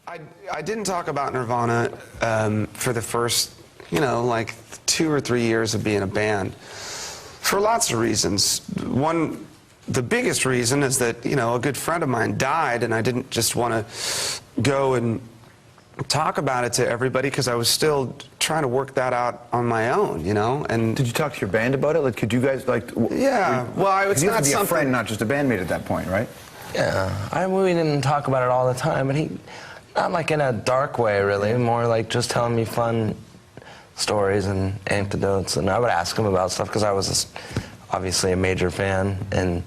I didn't talk about Nirvana for the first, like 2 or 3 years of being a band, for lots of reasons. One, the biggest reason is that, a good friend of mine died, and I didn't just want to go and talk about it to everybody because I was still trying to work that out on my own, And did you talk to your band about it? Like, could you guys Yeah, well, it's not something. A friend, not just a bandmate at that point, right? Yeah, we didn't talk about it all the time, but not like in a dark way, really. More like just telling me fun stories and anecdotes, and I would ask him about stuff because I was obviously a major fan and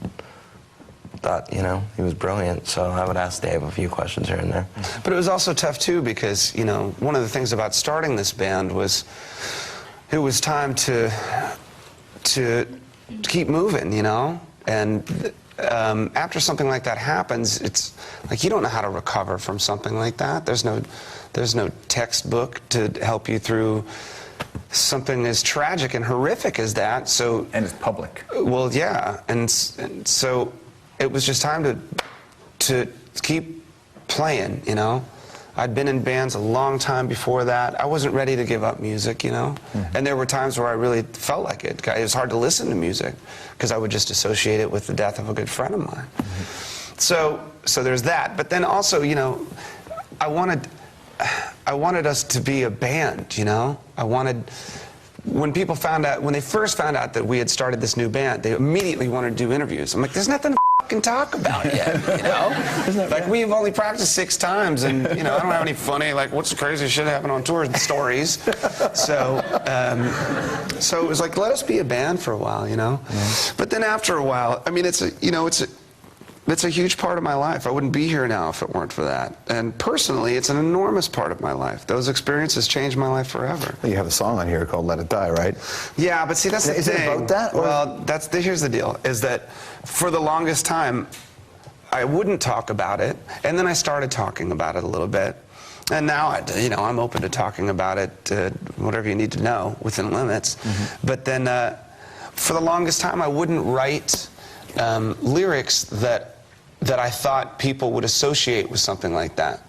thought, he was brilliant, so I would ask Dave a few questions here and there. But it was also tough, too, because, one of the things about starting this band was it was time to keep moving, And after something like that happens, it's like you don't know how to recover from something like that. There's no textbook to help you through something as tragic and horrific as that. So and it's public. Well, yeah, and so it was just time to keep playing. I'd been in bands a long time before that. I wasn't ready to give up music, And there were times where I really felt like it. It was hard to listen to music because I would just associate it with the death of a good friend of mine. So there's that. But then also, I wanted us to be a band, I wanted, when they first found out that we had started this new band, they immediately wanted to do interviews. I'm like, there's nothing to fucking talk about yet, Like, we've only practiced 6 times, and, I don't have any funny, like, what's the craziest shit happened on tour stories. So it was like, let us be a band for a while, But then after a while, I mean, it's a huge part of my life. I wouldn't be here now if it weren't for that. And personally, it's an enormous part of my life. Those experiences changed my life forever. Well, you have a song on here called Let It Die, right? Yeah, but see, that's the thing. Is it about that? Or? Well, here's the deal, is that for the longest time, I wouldn't talk about it, and then I started talking about it a little bit. And now, I'm open to talking about it, whatever you need to know, within limits. But then, for the longest time, I wouldn't write lyrics that I thought people would associate with something like that.